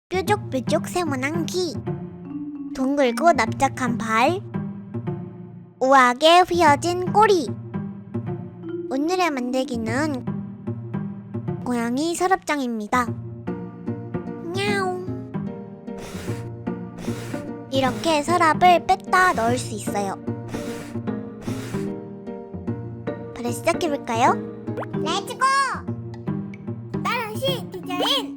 뾰족뾰족 세모난 귀, 둥글고 납작한 발, 우아하게 휘어진 꼬리. 오늘의 만들기는 고양이 서랍장입니다. 냐옹. 이렇게 서랍을 뺐다 넣을 수 있어요. 바로 시작해볼까요? 렛츠고! 따라시 디자인!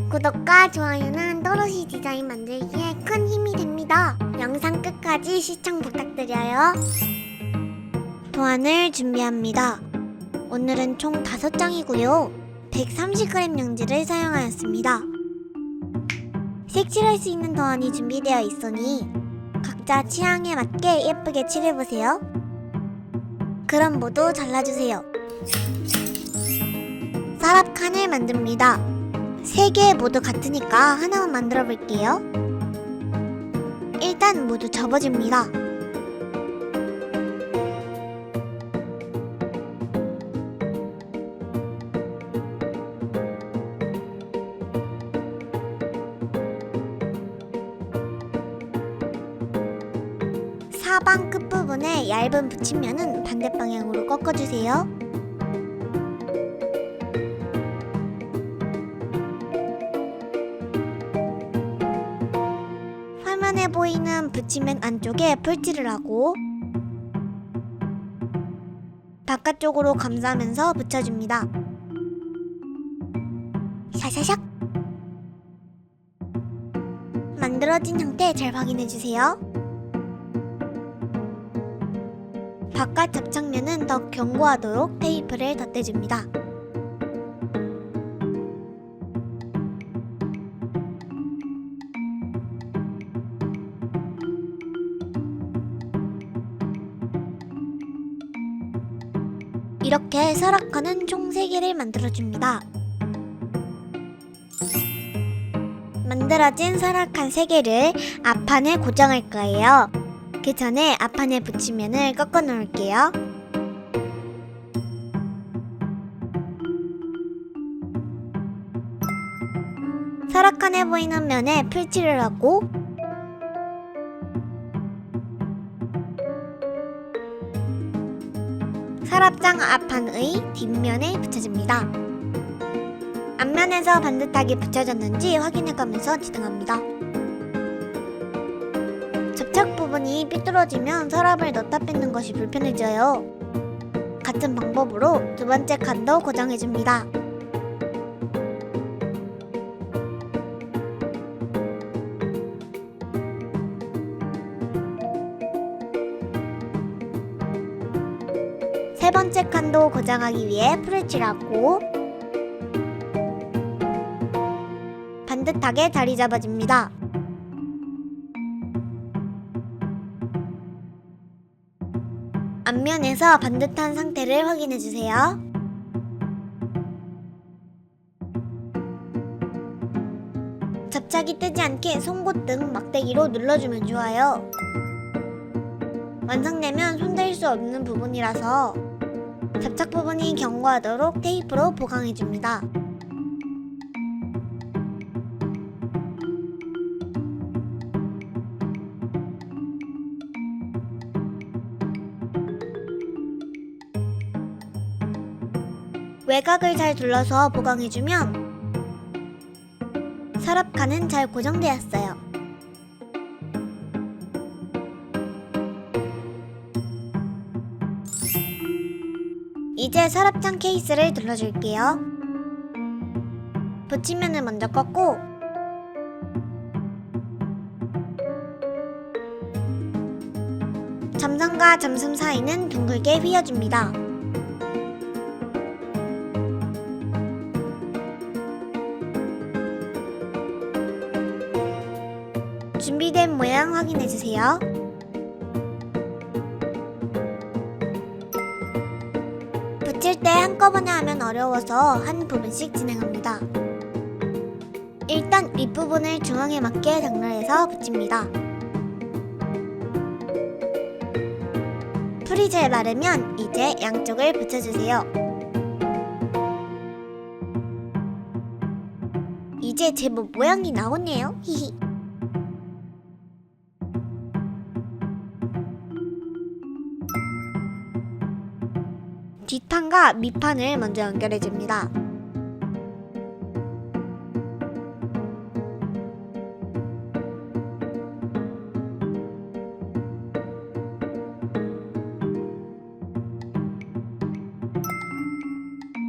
구독과 좋아요는 또로시 디자인 만들기에 큰 힘이 됩니다. 영상 끝까지 시청 부탁드려요. 도안을 준비합니다. 오늘은 총 5장이고요. 130g 용지를 사용하였습니다. 색칠할 수 있는 도안이 준비되어 있으니 각자 취향에 맞게 예쁘게 칠해보세요. 그럼 모두 잘라주세요. 서랍 칸을 만듭니다. 3개 모두 같으니까 하나만 만들어 볼게요. 일단 모두 접어줍니다. 사방 끝부분에 얇은 붙임면은 반대 방향으로 꺾어주세요. 화면에 보이는 붙임면 안쪽에 풀칠을 하고 바깥쪽으로 감싸면서 붙여줍니다. 샤샤샥! 만들어진 형태 잘 확인해주세요. 바깥 접착면은 더 견고하도록 테이프를 덧대줍니다. 이렇게 서랍칸은 총 3개를 만들어줍니다. 만들어진 서랍칸 3개를 앞판에 고정할 거예요. 그 전에 앞판에 붙임면을 꺾어 놓을게요. 서랍칸에 보이는 면에 풀칠을 하고 서랍장 앞판의 뒷면에 붙여줍니다. 앞면에서 반듯하게 붙여졌는지 확인해가면서 지등합니다. 접착 부분이 삐뚤어지면 서랍을 넣다 뺏는 것이 불편해져요. 같은 방법으로 두 번째 칸도 고정해줍니다. 세 번째 칸도 고정하기 위해 풀을 칠하고 반듯하게 자리 잡아줍니다. 앞면에서 반듯한 상태를 확인해주세요. 접착이 뜨지 않게 송곳 등 막대기로 눌러주면 좋아요. 완성되면 손댈 수 없는 부분이라서 접착 부분이 견고하도록 테이프로 보강해줍니다. 외곽을 잘 둘러서 보강해주면 서랍칸은 잘 고정되었어요. 이제 서랍장 케이스를 둘러줄게요. 붙임면을 먼저 꺾고 점선과 점슴 사이는 둥글게 휘어줍니다. 준비된 모양 확인해주세요. 붙일 때 한꺼번에 하면 어려워서 한 부분씩 진행합니다. 일단 윗부분을 중앙에 맞게 장렬해서 붙입니다. 풀이 잘 마르면 이제 양쪽을 붙여주세요. 이제 제법 모양이 나오네요. 히히. 뒷판과 밑판을 먼저 연결해줍니다.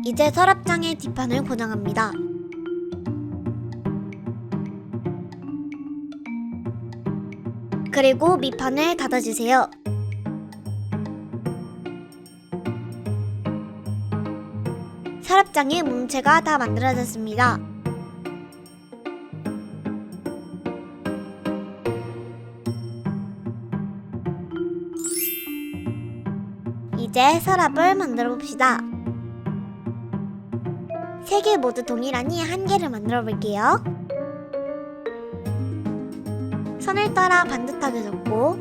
이제 서랍장의 뒷판을 고정합니다. 그리고 밑판을 닫아주세요. 서랍장의 몸체가 다 만들어졌습니다. 이제 서랍을 만들어 봅시다. 3개 모두 동일하니 한 개를 만들어 볼게요. 선을 따라 반듯하게 접고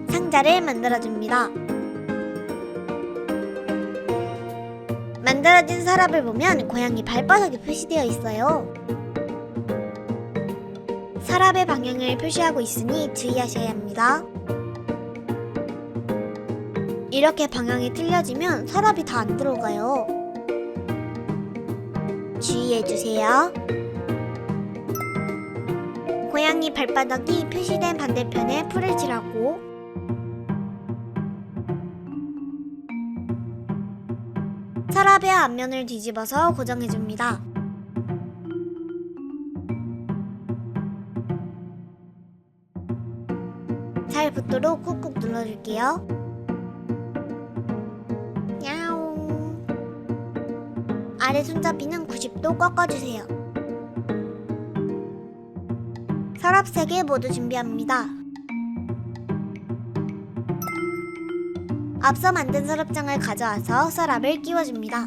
상자를 만들어줍니다. 만들어진 서랍을 보면 고양이 발바닥이 표시되어 있어요. 서랍의 방향을 표시하고 있으니 주의하셔야 합니다. 이렇게 방향이 틀려지면 서랍이 다 안 들어가요. 주의해주세요. 고양이 발바닥이 표시된 반대편에 풀을 칠하고 서랍의 앞면을 뒤집어서 고정해줍니다. 잘 붙도록 꾹꾹 눌러줄게요. 야옹. 아래 손잡이는 90도 꺾어주세요. 서랍 3개 모두 준비합니다. 앞서 만든 서랍장을 가져와서 서랍을 끼워줍니다.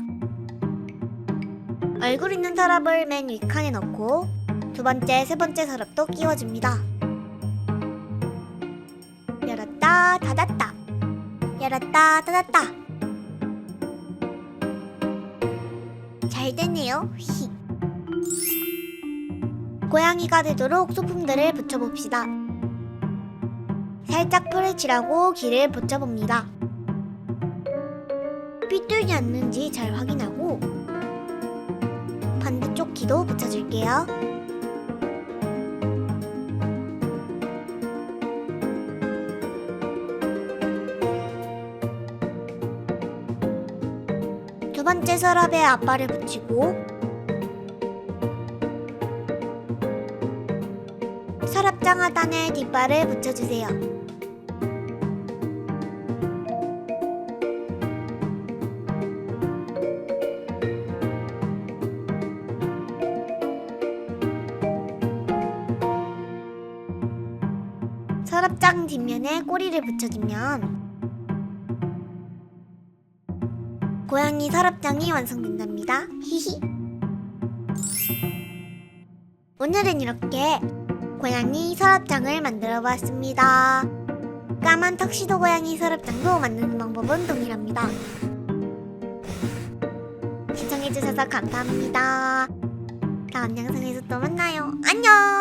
얼굴 있는 서랍을 맨 윗칸에 넣고 두 번째, 세 번째 서랍도 끼워줍니다. 열었다, 닫았다. 열었다, 닫았다. 잘 됐네요. 히. 고양이가 되도록 소품들을 붙여봅시다. 살짝 풀을 칠하고 길을 붙여봅니다. 삐뚤지 않는지 잘 확인하고 반대쪽 귀도 붙여줄게요. 두 번째 서랍에 앞발을 붙이고 서랍장 하단에 뒷발을 붙여주세요. 서랍장 뒷면에 꼬리를 붙여주면 고양이 서랍장이 완성된답니다. 히히. 오늘은 이렇게 고양이 서랍장을 만들어 보았습니다. 까만 턱시도 고양이 서랍장도 만드는 방법은 동일합니다. 시청해주셔서 감사합니다. 다음 영상에서 또 만나요. 안녕!